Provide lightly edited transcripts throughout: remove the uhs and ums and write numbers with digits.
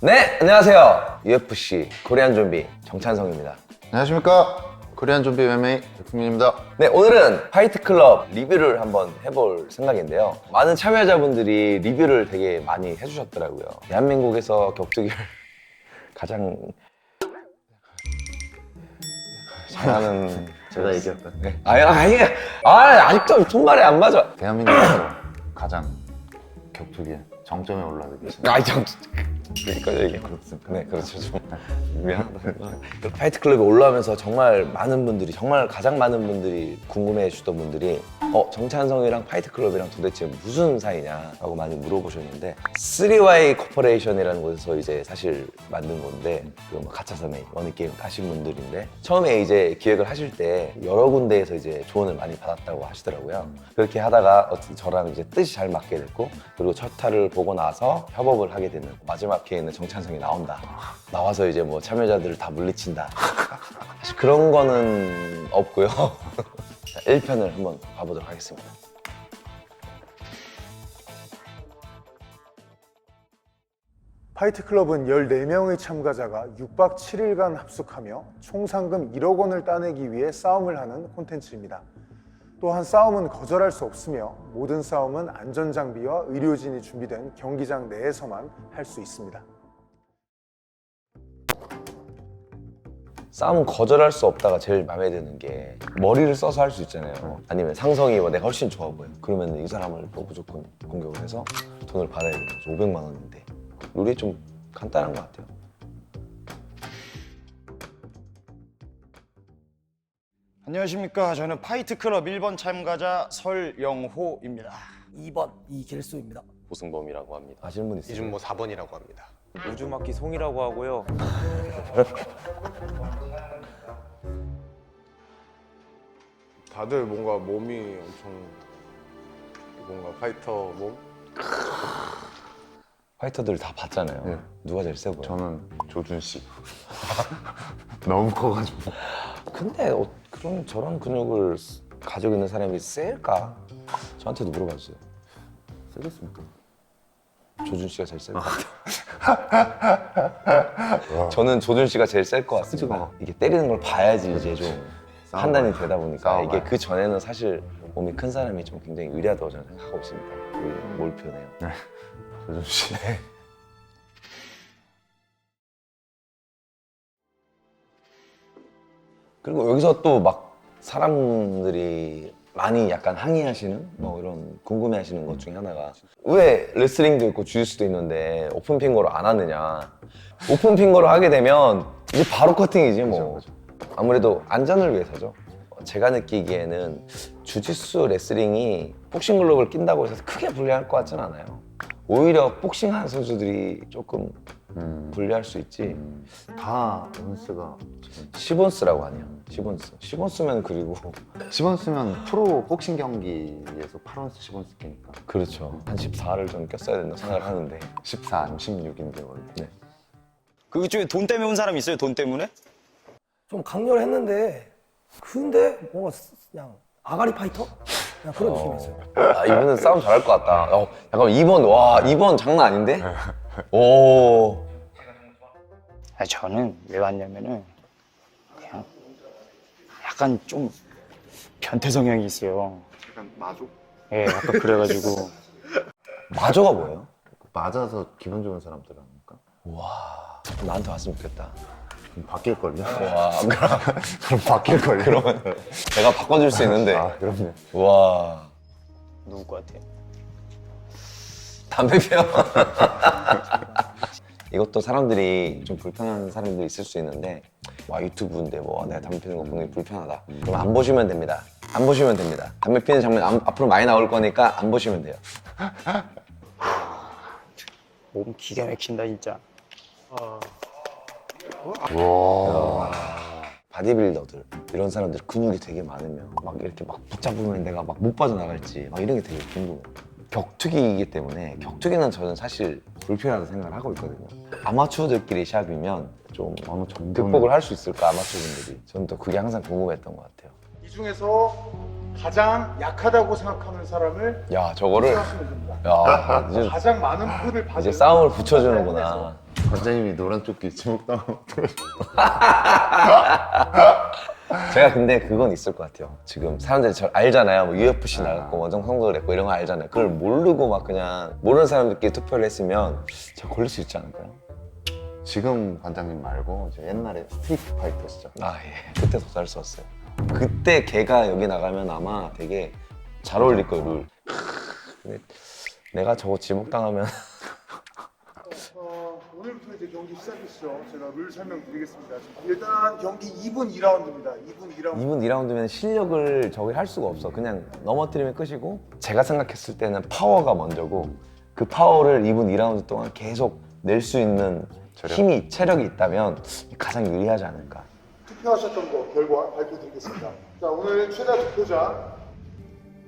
네, 안녕하세요. UFC 코리안 좀비 정찬성입니다. 안녕하십니까. 코리안 좀비 MMA 백승민입니다. 네, 오늘은 파이트 클럽 리뷰를 한번 해볼 생각인데요. 많은 참여자분들이 리뷰를 되게 많이 해주셨더라고요. 대한민국에서 격투기를 가장 잘하는 제가 얘기할까요? 네. 아직도 손발이 안 맞아. 대한민국에서 가장 격투기에 정점에 올라가 계신 그러니까 얘기 그렇습니다. 네, 그렇죠. 좀 미안하다. 파이트 클럽에 올라오면서 정말 가장 많은 분들이 궁금해 주셨던 분들이 정찬성이랑 파이트 클럽이랑 도대체 무슨 사이냐라고 많이 물어보셨는데 3Y 코퍼레이션이라는 곳에서 이제 사실 만든 건데 그 가차사메이 원게임 하신 분들인데 처음에 이제 기획을 하실 때 여러 군데에서 이제 조언을 많이 받았다고 하시더라고요. 그렇게 하다가 저랑 이제 뜻이 잘 맞게 됐고 그리고 첫 탈을 보고 나서 협업을 하게 되는 마지막 기회에는 정찬성이 나온다. 나와서 이제 뭐 참여자들을 다 물리친다. 사실 그런 거는 없고요. 1편을 한번 봐보도록 하겠습니다. 파이트 클럽은 14명의 참가자가 6박 7일간 합숙하며 총 상금 1억 원을 따내기 위해 싸움을 하는 콘텐츠입니다. 또한 싸움은 거절할 수 없으며 모든 싸움은 안전장비와 의료진이 준비된 경기장 내에서만 할 수 있습니다. 싸움은 거절할 수 없다가 제일 마음에 드는 게 머리를 써서 할 수 있잖아요. 아니면 상성이 내가 훨씬 좋아 보여. 그러면 이 사람을 또 무조건 공격을 해서 돈을 받아야 되는 거죠. 500만 원인데. 룰이 좀 간단한 것 같아요. 안녕하십니까. 저는 파이트클럽 1번 참가자 설영호입니다. 2번 이길수입니다. 고승범이라고 합니다. 아시는 분 있어요? 이준모 4번이라고 합니다. 우주마키 송이라고 하고요. 다들 뭔가 몸이 엄청 뭔가 파이터 몸? 파이터들 다 봤잖아요. 네. 누가 제일 세 보여요? 저는 조준 씨. 너무 커가지고. 근데 그런 저런 근육을 가지고 있는 사람이 셀까? 저한테도 물어봐 주세요. 쓰겠습니까? 조준 씨가 제일 셀 것 같아요. 저는 조준 씨가 제일 셀 것 같습니다. 이게 때리는 걸 봐야지 이제 좀 판단이 되다 보니까 싸워봐요. 이게 그 전에는 사실 몸이 큰 사람이 좀 굉장히 유리하다고 저는 생각하고 있습니다. 몰표네요. 조준 씨. 그리고 여기서 또 막 사람들이 많이 약간 항의하시는 뭐 이런 궁금해하시는 것 중에 하나가 왜 레슬링도 있고 주짓수도 있는데 오픈 핑거로 안 하느냐. 오픈 핑거로 하게 되면 이제 바로 커팅이지 뭐. 아무래도 안전을 위해서죠. 제가 느끼기에는 주짓수 레슬링이 복싱 글러브를 낀다고 해서 크게 불리할 것 같진 않아요. 오히려 복싱하는 선수들이 조금 불리할 수 있지. 다 온스가 10온스라고 하네요. 10온스. 10온스면 그리고 10온스면 프로 복싱 경기에서 8온스 10온스 끼니까 그렇죠. 한 14를 좀 꼈어야 된다고 생각을 하는데 14 아니면 16인데 원래. 네. 그중에 돈 때문에 온 사람 있어요? 돈 때문에? 좀 강렬했는데 근데 뭔가 그냥 아가리 파이터? 그냥 그런 느낌이었어요. 이분은 싸움 잘할 것 같다. 잠깐만 2번 와 2번 장난 아닌데? 오. 저는 왜 왔냐면은 그냥 약간 좀 변태 성향이 있어요. 약간 마족? 예, 약간 그래가지고 마저가 뭐예요? 맞아서 기분 좋은 사람들 아닙니까? 와 나한테 왔으면 좋겠다. 그럼 바뀔걸요? 와 그럼 바뀔걸요? 그러면 내가 바꿔줄 수 있는데. 아, 그럼요. 와 누굴 것 같아요? 담배 피워. 이것도 사람들이 좀 불편한 사람들이 있을 수 있는데 와 유튜브인데 뭐 내가 담배 피우는 거 보는 게 불편하다. 그럼 안 보시면 됩니다. 안 보시면 됩니다. 담배 피우는 장면 앞으로 많이 나올 거니까 안 보시면 돼요. 몸 기가 막힌다 진짜. 바디빌더들 이런 사람들 근육이 되게 많으면 막 이렇게 막 붙잡으면 내가 막 못 빠져나갈지 막 이런 게 되게 궁금해요. 격투기이기 때문에 격투기는 저는 사실 불편하다고 생각을 하고 있거든요. 아마추어들끼리 샵이면 좀 극복을 할 수 있을까 아마추어분들이. 저는 또 그게 항상 궁금했던 것 같아요. 이 중에서 가장 약하다고 생각하는 사람을 야 저거를 하시면 됩니다. 야 이제, 가장 많은 분을 받은 이제 싸움을 붙여주는구나. 관장님이 노란 조끼 지목당하고 제가 근데 그건 있을 것 같아요. 지금 사람들이 저 알잖아요. 뭐 UFC 나갔고 원정 성도 그랬고 이런 거 알잖아요. 그걸 모르고 막 그냥 모르는 사람들끼리 투표를 했으면 제가 걸릴 수 있지 않을까요? 지금 관장님 말고 이제 옛날에 스트리트 파이터시죠. 아 예. 그때 더 잘 썼어요. 그때 걔가 여기 나가면 아마 되게 잘 어울릴 거예요. 룰. 근데 내가 저거 지목당하면 오늘부터 이제 경기 시작이시죠. 제가 룰 설명드리겠습니다. 일단 경기 2분 2라운드입니다. 2분 2라운드. 2분 2라운드면 실력을 저기 할 수가 없어. 그냥 넘어뜨리면 끝이고 제가 생각했을 때는 파워가 먼저고 그 파워를 2분 2라운드 동안 계속 낼 수 있는 힘이, 체력이 있다면 가장 유리하지 않을까. 투표하셨던 거 결과 발표드리겠습니다. 자, 오늘 최다 투표자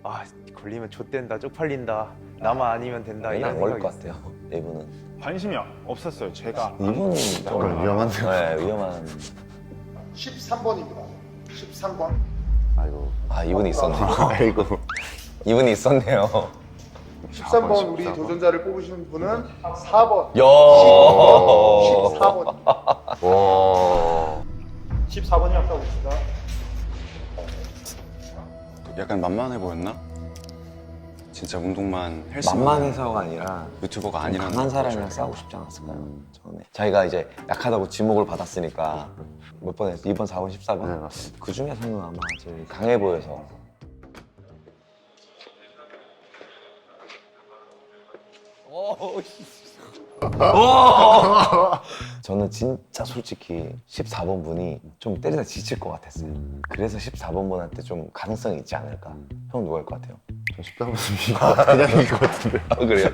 아 걸리면 좆된다 쪽팔린다 나만 아니면 된다 얘는 이런 안 걸릴 생각이 것 같아요. 이분은. 관심이 없었어요. 제가 이분은 약간 위험한데요? 네, 위험한. 13번입니다. 13번. 아이고. 아 이분이 있었네요. 아이고. 이분이 있었네요. 13번 우리 도전자를 뽑으신 분은 4번. 야. 14번. 와. 14번이 아까 봅시다. 약간 만만해 보였나? 진짜 운동만 헬스 만만해서가 아니라 유튜버가 좀 아니라는 강한 사람이랑 거죠. 싸우고 싶지 않았을까요? 처음에 자기가 이제 약하다고 지목을 받았으니까 몇 번 했어? 2번, 4번, 14번? 네, 맞습니다. 그 중에서는 아마 제일 강해 보여서 저는 진짜 솔직히 14번 분이 좀 때리다 지칠 것 같았어요. 그래서 14번 분한테 좀 가능성이 있지 않을까. 형 누가 할 것 같아요? 저 13번 그냥 이길 것 같은데. 아, 그래요?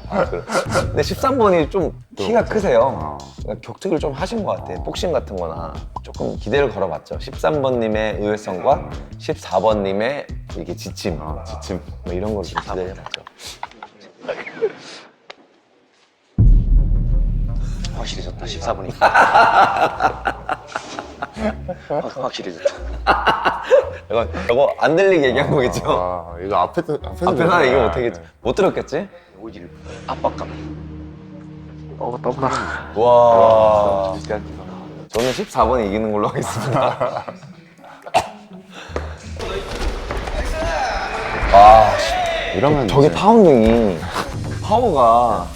아, 그래. 근데 13번이 좀 키가 크세요. 그러니까 격투기를 좀 하신 것 같아. 복싱 같은 거나. 조금 기대를 걸어봤죠. 13번님의 의외성과 14번님의 이게 지침. 지침. 뭐 이런 걸 좀 기대를 해봤죠. 확실해졌다 14분이 확실해졌다 이거 안 들리게 얘기한 거겠죠? 아, 이거 앞에서 앞에서 얘기 못하겠지. 못 들었겠지? 오질 압박감 와. 저는 14번이 이기는 걸로 하겠습니다. 아, 이러면 저게 이제 파운딩이 파워가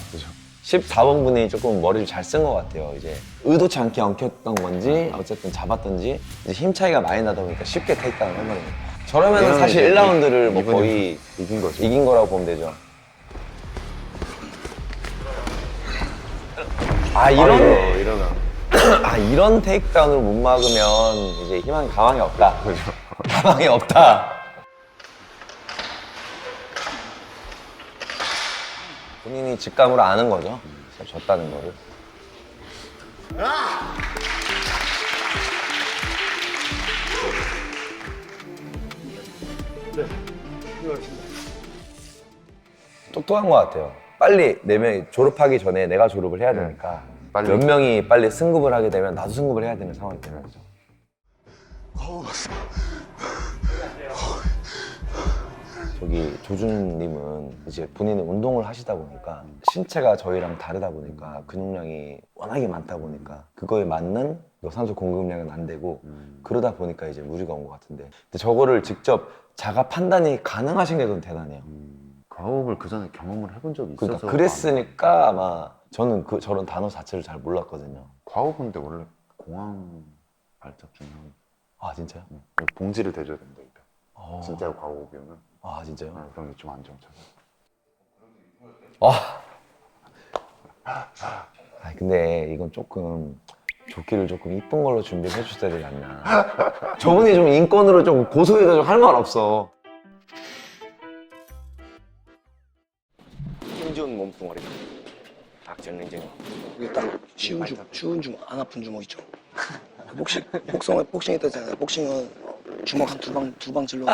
14번 분이 조금 머리를 잘 쓴 것 같아요. 이제 의도치 않게 엉켰던 건지 어쨌든 잡았던지 이제 힘 차이가 많이 나다 보니까 쉽게 테이크다운을 해버려요. 저러면 얘는 사실 이제 1라운드를 뭐 이분이 거의 이긴 거죠. 이긴 거라고 보면 되죠. 아 이런 일어나. 아 이런 테이크다운을 못 막으면 이제 희망 가망이 없다. 가망이 없다. 본인이 직감으로 아는 거죠. 진짜 졌다는 거를. 똑똑한 것 같아요. 빨리 4명이 졸업하기 전에 내가 졸업을 해야 되니까 빨리. 몇 명이 빨리 승급을 하게 되면 나도 승급을 해야 되는 상황이 되는 거죠. 저기 조준님은 이제 본인은 운동을 하시다 보니까 신체가 저희랑 다르다 보니까 근육량이 워낙에 많다 보니까 그거에 맞는 산소 공급량은 안 되고 그러다 보니까 이제 무리가 온 것 같은데 근데 저거를 직접 자가 판단이 가능하신 게 좀 대단해요. 과호흡을 그 전에 경험을 해본 적이 있어서. 그러니까 그랬으니까 아마 저는 저런 단어 자체를 잘 몰랐거든요. 과호흡인데 원래 공황 발작 중에 아 진짜요? 봉지를 대줘야 된다. 어. 진짜 과호흡이면 아 진짜요? 그런 게 좀 안정적이야. 아 근데 이건 조금 조끼를 조금 이쁜 걸로 준비해 주셔야 되지 않나. 저분이 좀 인권으로 좀 고소해도 좀 할 말 없어. 힘 좋은 몸뚱아리 악전 냉정이 이게 딱 쉬운 주먹, 안 아픈 주먹 있죠. 복싱 했다잖아요. 복싱은 주먹 한 두 방 찔러도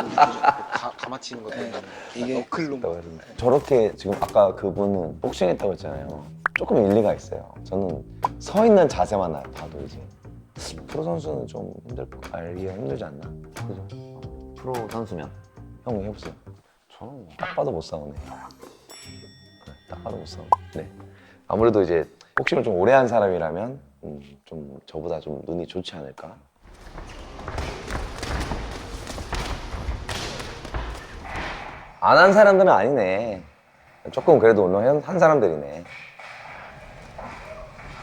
가마치는 것도 네, 이게 저렇게 지금 아까 그분은 복싱했다고 했잖아요. 조금 일리가 있어요. 저는 서 있는 자세만 봐도 이제 프로 선수는 좀 알기가 힘들지 않나. 그죠? 프로 선수면 형 해보세요. 저는 딱 봐도 못 싸우네. 네, 딱 봐도 못 싸우. 네. 아무래도 이제 복싱을 좀 오래 한 사람이라면 좀 저보다 좀 눈이 좋지 않을까. 안 한 사람들은 아니네. 조금 그래도 운동한 사람들이네.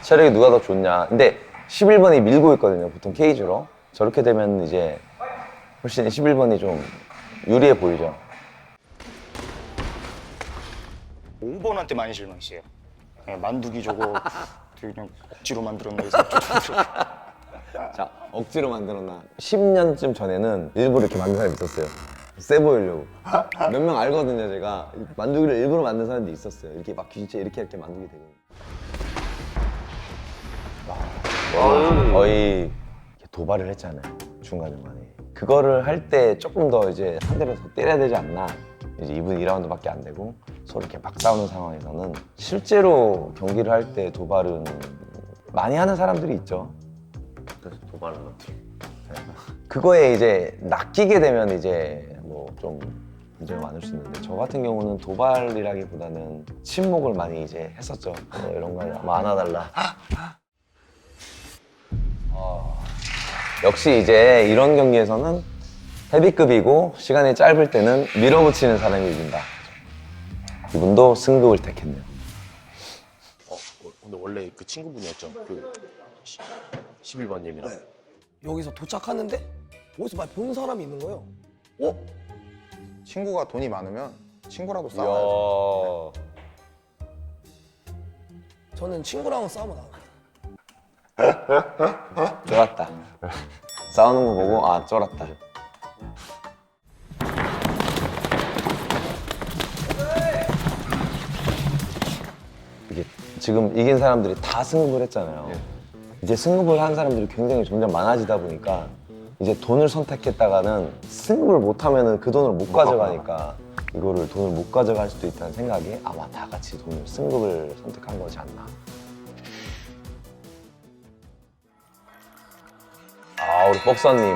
체력이 누가 더 좋냐. 근데 11번이 밀고 있거든요. 보통 케이지로. 저렇게 되면 이제 훨씬 11번이 좀 유리해 보이죠. 5번한테 많이 실망했어요. 그냥 만두기 저거 되게 그냥 억지로 만들었나 해서 자, 억지로 만들었나. 10년쯤 전에는 일부러 이렇게 만든 사람이 있었어요. 세 보이려고. 몇 명 알거든요, 제가. 만두기를 일부러 만든 사람도 있었어요. 이렇게 막 진짜 이렇게 만두기 되거든요. 거의 도발을 했잖아요, 중간중간에. 그거를 할 때 조금 더 이제 상대를 더 때려야 되지 않나. 이제 2분 2라운드밖에 안 되고 서로 이렇게 막 싸우는 상황에서는 실제로 경기를 할 때 도발은 많이 하는 사람들이 있죠. 그래서 도발은 그거에 이제 낚이게 되면 이제 뭐 좀 문제가 많을 수 있는데, 저 같은 경우는 도발이라기보다는 침묵을 많이 이제 했었죠. 이런 거 뭐 안아달라. 역시 이제 이런 경기에서는 헤비급이고 시간이 짧을 때는 밀어붙이는 사람이 이긴다. 이분도 승급을 택했네요. 근데 원래 그 친구분이었죠? 그 11번님이랑. 여기서 도착하는데 어디서 많이 본 사람이 있는 거예요. 친구가 돈이 많으면 친구라도 싸워야죠. 저는 친구랑은 싸우면 안 해요. 쫄았다. 싸우는 거 보고 아 쫄았다. 이게 지금 이긴 사람들이 다 승급을 했잖아요. 이제 승급을 한 사람들이 굉장히 점점 많아지다 보니까 이제 돈을 선택했다가는 승급을 못하면은 그 돈을 못 가져가니까 이거를 돈을 못 가져갈 수도 있다는 생각에 아마 다 같이 돈을 승급을 선택한 거지 않나. 아, 우리 복서님.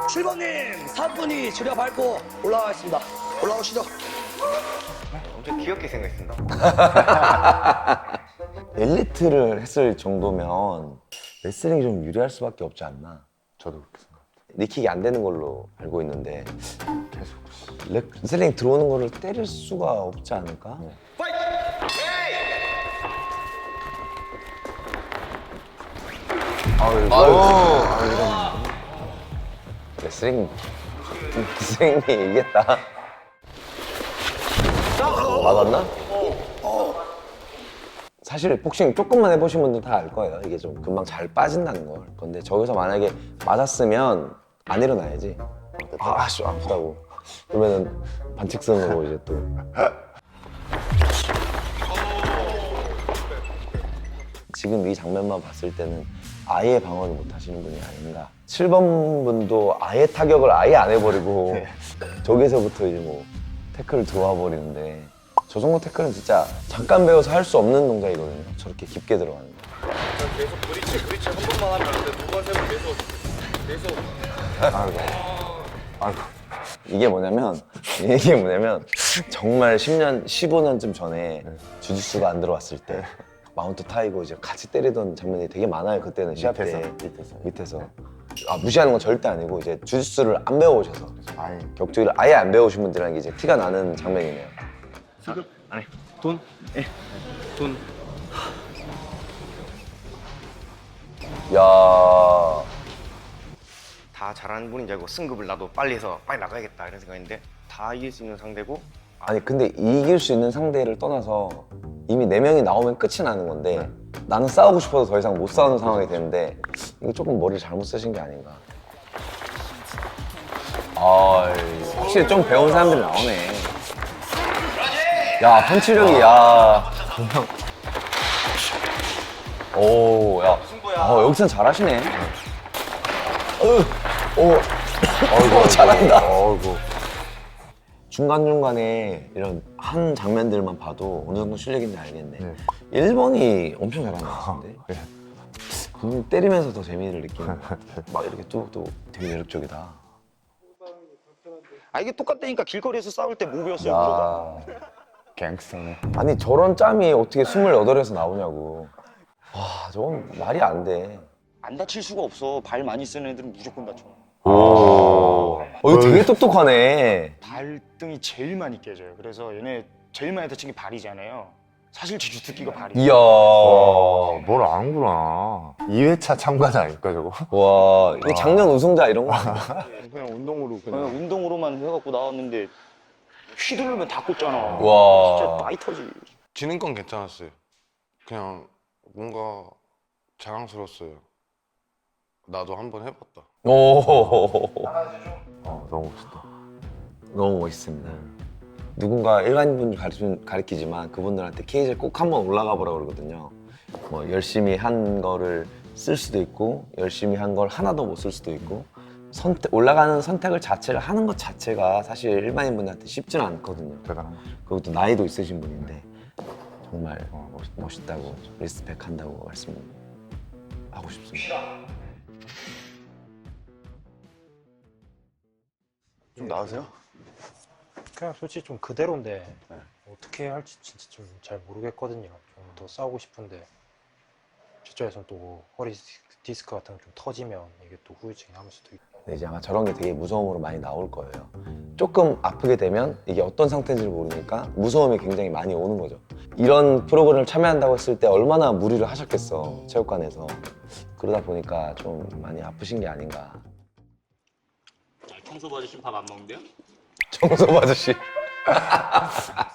7번님, 3분이 주려 밟고 올라가겠습니다. 올라오시죠. 엄청 귀엽게 생겼습니다. 엘리트를 했을 정도면 레슬링이 좀 유리할 수밖에 없지 않나. 저도 그렇게 생각합니다. 니킥이 안 되는 걸로 알고 있는데 계속 레슬링 들어오는 거를 때릴 수가 없지 않을까? 레슬링이 이겼다. 맞았나? 사실 복싱 조금만 해보신 분들 다 알 거예요. 이게 좀 금방 잘 빠진다는 걸. 근데 저기서 만약에 맞았으면 안 일어나야지. 씨 아프다고. 그러면은 반칙성으로 이제 또. 지금 이 장면만 봤을 때는 아예 방어를 못 하시는 분이 아닌가. 7번 분도 아예 타격을 아예 안 해버리고 저기서부터 이제 뭐 태클을 들어와 버리는데, 저 정도 태클은 진짜 잠깐 배워서 할 수 없는 동작이거든요. 저렇게 깊게 들어가는 거. 계속 브리치 한 번만 하면 안 돼. 두 번, 세 번 계속. 아이고. 이게 뭐냐면 정말 10년, 15년쯤 전에 주짓수가 안 들어왔을 때 마운트 타이고 이제 같이 때리던 장면이 되게 많아요. 그때는 시합 때 밑에서. 아, 무시하는 건 절대 아니고 이제 주짓수를 안 배워오셔서 아예 격투기를 아예 안 배우신 분들에게 이제 티가 나는 장면이네요. 승급? 아니, 돈? 예. 돈. 야, 다 잘하는 분인 줄 알고 승급을 나도 빨리 해서 빨리 나가야겠다 이런 생각인데 다 이길 수 있는 상대고. 아니 근데 이길 수 있는 상대를 떠나서 이미 4명이 나오면 끝이 나는 건데 나는 싸우고 싶어도 더 이상 못 싸우는 상황이 되는데 이거 조금 머리를 잘못 쓰신 게 아닌가. 아, 확실히 좀 배운 사람들이 나오네. 야, 펀치력이, 야. 오, 야. 여기선 잘하시네. 잘한다. 중간중간에 이런 한 장면들만 봐도 어느 정도 실력인지 알겠네. 1번이 엄청 잘하는 것 같은데. 그걸 때리면서 더 재미를 느끼는. 막 이렇게 또 되게 매력적이다. 아 이게 똑같다니까. 길거리에서 싸울 때 뭐 배웠어요 무조건. 야, 갱스터네. 아니 저런 짬이 어떻게 28에서 나오냐고. 와 저건 말이 안 돼. 안 다칠 수가 없어. 발 많이 쓰는 애들은 무조건 다쳐. 이거 되게 똑똑하네. 발등이 제일 많이 깨져요. 그래서 얘네 제일 많이 다친 게 발이잖아요. 사실 제 주특기가 발이에요. 이야. 뭘 아는구나. 2회차 참가자 아닐까 저거? 와 이게 작년 우승자 이런 거 아니야? 그냥 운동으로 그냥 운동으로만 해갖고 나왔는데 휘두르면 다 꽂잖아. 와. 진짜 파이터지. 지는 건 괜찮았어요. 그냥 뭔가 자랑스러웠어요. 나도 한번 해봤다. 오. 너무 멋있다. 너무 멋있습니다. 누군가 일반인분 가르치지만 그분들한테 케이지에 꼭 한번 올라가 보라고 그러거든요. 뭐 열심히 한 거를 쓸 수도 있고 열심히 한 걸 하나도 못 쓸 수도 있고 올라가는 선택을 자체를 하는 것 자체가 사실 일반인분한테 쉽지는 않거든요. 대단한 거죠. 그것도 나이도 있으신 분인데 정말 멋있다고 리스펙 한다고 말씀하고 싶습니다. 좀 나으세요? 그냥 솔직히 좀 그대로인데 어떻게 해야 할지 진짜 좀 잘 모르겠거든요. 좀 더 싸우고 싶은데 저쪽에서는 또 허리 디스크 같은 거 좀 터지면 이게 또 후유증이 남을 수도 있고. 근데 이제 아마 저런 게 되게 무서움으로 많이 나올 거예요. 조금 아프게 되면 이게 어떤 상태인지를 모르니까 무서움이 굉장히 많이 오는 거죠. 이런 프로그램을 참여한다고 했을 때 얼마나 무리를 하셨겠어, 체육관에서. 그러다 보니까 좀 많이 아프신 게 아닌가. 청소부 아저씨는 밥 안 먹는데요? 청소부 아저씨.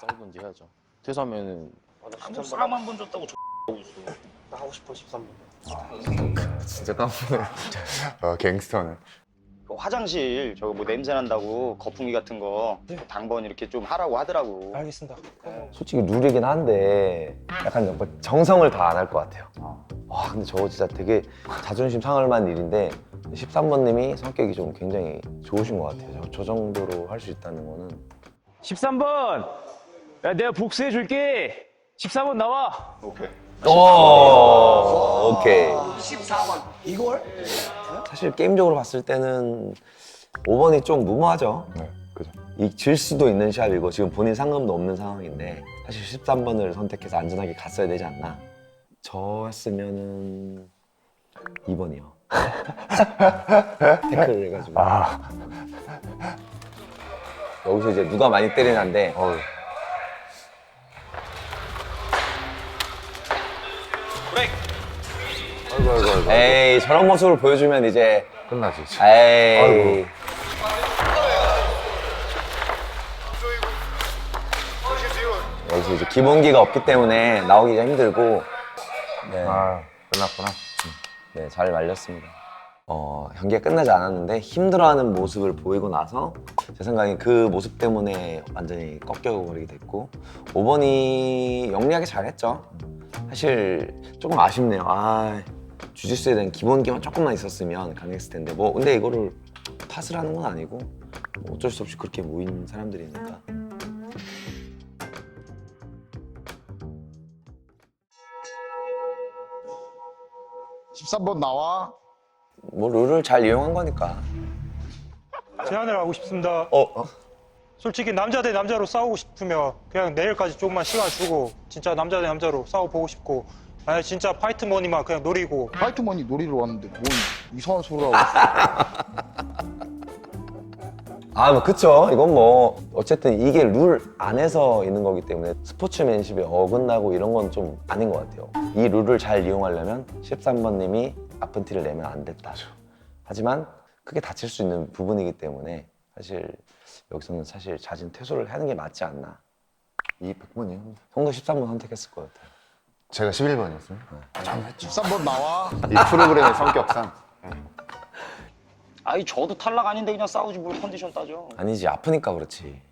싸우든지 해야죠. 퇴소하면은 한번 싸움 한 번 줬다고 하고 있어. 나 하고 싶어 13번. 진짜 땀나네. 갱스터네. 그 화장실 저거 뭐 냄새 난다고 거품이 같은 거 당번 이렇게 좀 하라고 하더라고. 알겠습니다. 솔직히 룰이긴 한데 약간 정성을 다 안 할 것 같아요. 와 근데 저거 진짜 되게 자존심 상할 만한 일인데 13번님이 성격이 좀 굉장히 좋으신 것 같아요. 저 정도로 할 수 있다는 거는. 13번! 야, 내가 복수해 줄게! 14번 나와! 오케이. 오케이. 14번. 이걸? 사실 게임적으로 봤을 때는 5번이 좀 무모하죠. 네, 그죠. 질 수도 있는 샵이고 지금 본인 상금도 없는 상황인데 사실 13번을 선택해서 안전하게 갔어야 되지 않나. 저였으면은 2번이요. 태클을 해가지고. 여기서 이제 누가 많이 때리는데 아이고. 에이 저런 모습을 보여주면 이제 끝나지. 에이 여기서 이제 기본기가 없기 때문에 나오기가 힘들고 네, 끝났구나. 네, 잘 말렸습니다. 경기가 끝나지 않았는데 힘들어하는 모습을 보이고 나서 제 생각에 그 모습 때문에 완전히 꺾여버리게 됐고 5번이 영리하게 잘했죠. 사실 조금 아쉽네요. 주짓수에 대한 기본기만 조금만 있었으면 강했을 텐데 뭐 근데 이거를 탓을 하는 건 아니고 뭐 어쩔 수 없이 그렇게 모인 사람들이니까. 뭐 룰을 잘 이용한 거니까. 제안을 하고 싶습니다. 솔직히 남자 대 남자로 싸우고 싶으면 그냥 내일까지 조금만 시간 주고 진짜 남자 대 남자로 싸워보고 싶고 만약 진짜 파이트 머니만 그냥 노리고. 파이트 머니 놀이러 왔는데 뭔 이상한 소리를 하고 뭐 그쵸. 이건 뭐 어쨌든 이게 룰 안에서 있는 거기 때문에 스포츠맨십에 어긋나고 이런 건 좀 아닌 것 같아요. 이 룰을 잘 이용하려면 13번님이 아픈 티를 내면 안 됐다. 하지만 크게 다칠 수 있는 부분이기 때문에 사실 여기서는 사실 자진 퇴소를 하는 게 맞지 않나. 이 100번이요. 형도 13번 선택했을 것 같아요. 제가 11번이었어요. 13번 나와. 이 프로그램의 성격상. 아니 저도 탈락 아닌데 그냥 싸우지 뭘 컨디션 따져. 아니지, 아프니까 그렇지.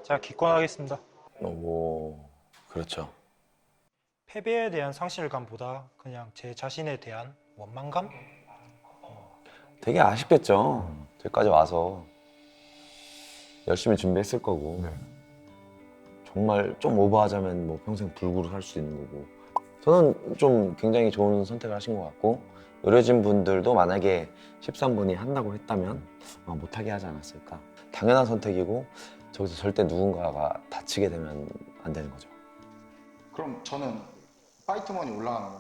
제가 기권하겠습니다. 그렇죠. 패배에 대한 상실감보다 그냥 제 자신에 대한 원망감? 되게 아쉽겠죠. 저기까지 와서 열심히 준비했을 거고 정말 좀 오버하자면 뭐 평생 불구를 할 수 있는 거고 저는 좀 굉장히 좋은 선택을 하신 것 같고 의료진 분들도 만약에 13번이 한다고 했다면 못하게 하지 않았을까. 당연한 선택이고 저기서 절대 누군가가 다치게 되면 안 되는 거죠. 그럼 저는 파이트머니 올라가는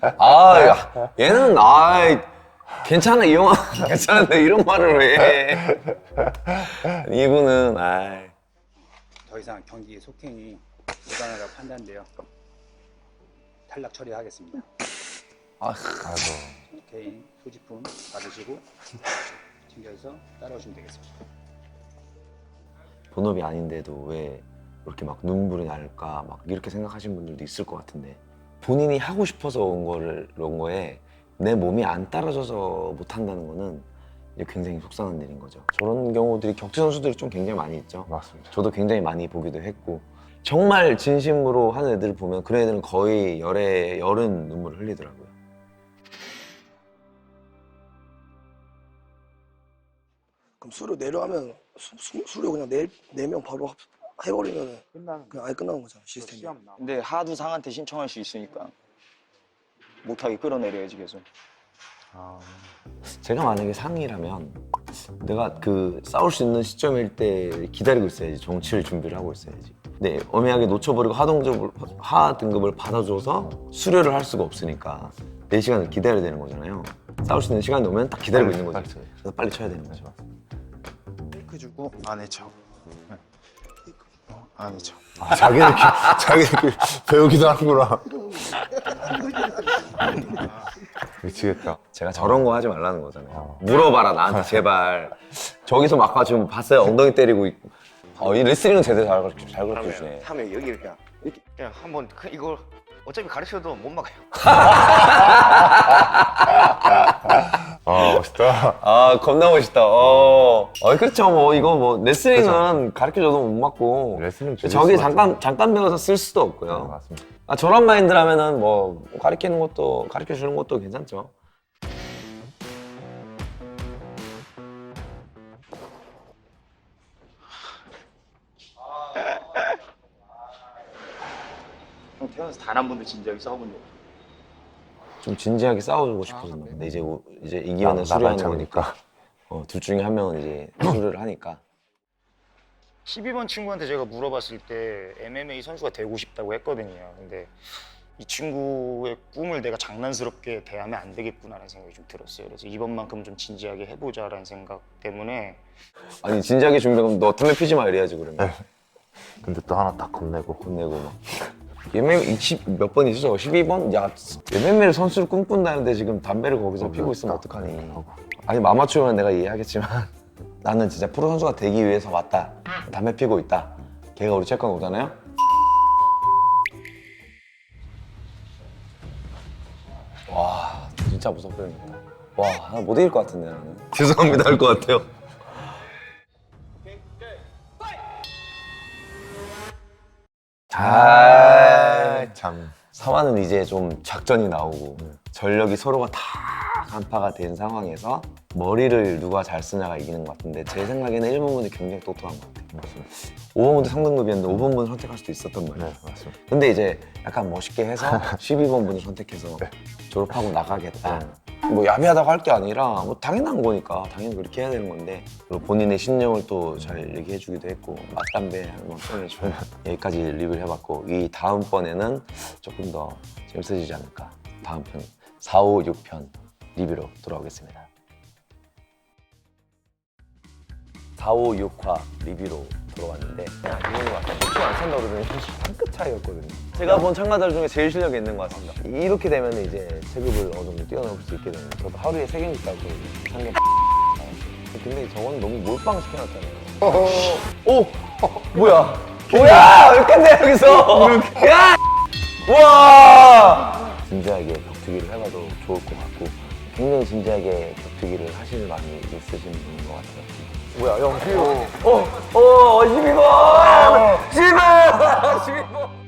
건가요? 얘는 괜찮아 이 형아 괜찮은데 이런 말을 왜 해? 이분은 더 이상 경기 속행이 불가능하다고 판단되어 탈락 처리하겠습니다. 개인 소지품 받으시고 챙겨서 따라오시면 되겠습니다. 본업이 아닌데도 왜 이렇게 막 눈물이 날까 막 이렇게 생각하시는 분들도 있을 것 같은데 본인이 하고 싶어서 온 거에 내 몸이 안 따라줘서 못 한다는 거는 이제 굉장히 속상한 일인 거죠. 저런 경우들이 격투 선수들이 좀 굉장히 많이 있죠. 맞습니다. 저도 굉장히 많이 보기도 했고 정말 진심으로 하는 애들을 보면 그런 애들은 거의 열은 눈물을 흘리더라고요. 그럼 수료 내려하면 수료 그냥 4명 바로 해버리면 그냥 아예 끝나는 거잖아 시스템이. 근데 하두 상한테 신청할 수 있으니까 못하게 끌어내려야지 계속. 제가 만약에 상이라면 내가 그 싸울 수 있는 시점일 때 기다리고 있어야지. 정치를 준비를 하고 있어야지. 근데 애매하게 놓쳐버리고 하 등급을 받아줘서 수료를 할 수가 없으니까 4시간을 기다려야 되는 거잖아요. 싸울 수 있는 시간이 오면 딱 기다리고 있는 거죠. 그래서 빨리 쳐야 되는 거죠. 페이크 주고 안에 쳐. 안에 쳐. 자기들끼리 배우기도 하는구나. 미치겠다. 제가 저런 거 하지 말라는 거잖아요. 물어봐라 나한테 제발. 저기서 막 아까 지금 봤어요. 엉덩이 때리고 있고. 이 레슬링은 제대로 잘 가르쳐주네. 하면 여기 이렇게 한번 이걸 어차피 가르쳐도 못 막아요. 멋있다. 겁나 멋있다. 그렇죠. 뭐 이거 뭐 레슬링은 가르쳐줘도 못 맞고 레슬링 저기 잠깐 배워서 쓸 수도 없고요. 맞습니다. 저런 마인드라면은 뭐 가르쳐 주는 것도 괜찮죠. 형 태어나서 단 한 번도 진지하게 싸워본 적 없어요. 좀 진지하게 싸워주고 싶어서 근데 이제 이기면은 수료하는 거니까 둘 중에 한 명은 이제 수료를 하니까. 12번 친구한테 제가 물어봤을 때 MMA 선수가 되고 싶다고 했거든요. 근데 이 친구의 꿈을 내가 장난스럽게 대하면 안 되겠구나라는 생각이 좀 들었어요. 그래서 이번만큼은 좀 진지하게 해보자라는 생각 때문에. 아니 진지하게 준비하면 너 담배 피지 마 이래야지 그러면. 근데 또 하나 딱 겁내고 막. MMA 몇 번이죠? 12번? 야, MMA 선수를 꿈꾼다는데 지금 담배를 거기서 피고 있으면 어떡하니. 아니 아마추어면 내가 이해하겠지만 나는 진짜 프로 선수가 되기 위해서 왔다. 담배 피고 있다. 걔가 우리 체육관 오잖아요? 와, 진짜 무섭겠다. 와, 나 못 이길 것 같은데 나는. 죄송합니다 할 것 같아요. 참. 사화는 이제 좀 작전이 나오고 전력이 서로가 다 간파가 된 상황에서 머리를 누가 잘 쓰냐가 이기는 것 같은데 제 생각에는 1번분이 굉장히 똑똑한 것 같아요. 5번분도 상등급이었는데 5번분 선택할 수도 있었단 말이에요. 네, 맞습니다. 근데 이제 약간 멋있게 해서 12번분을 선택해서 졸업하고 나가겠다. 뭐 야비하다고 할 게 아니라 뭐 당연한 거니까 당연히 그렇게 해야 되는 건데 그리고 본인의 신념을 또 잘 얘기해 주기도 했고 맛담배 한번 꺼내주고 여기까지 리뷰를 해봤고 이 다음번에는 조금 더 재밌어지지 않을까. 다음 편 4, 5, 6편 리뷰로 돌아오겠습니다. 4, 5, 6화 리뷰로 돌아왔는데 이거는 아까 복수 안 찬다고 그러더니 한 끗 차이였거든요. 제가 본 참가자 중에 제일 실력이 있는 것 같습니다. 이렇게 되면 이제 체급을 어느 정도 뛰어넘을 수 있게 되는 저도 하루에 3경기 따고 3경 근데 저건 너무 몰빵 시켜놨잖아요. 오! 뭐야? 왜 끝내 여기서? 야! 와! 진지하게 격투기를 해봐도 좋을 것 같고 굉장히 진지하게 격투기를 하시는 마음이 있으신 분인 것 같아요. 뭐야, 형, 12번! 12번! 12번!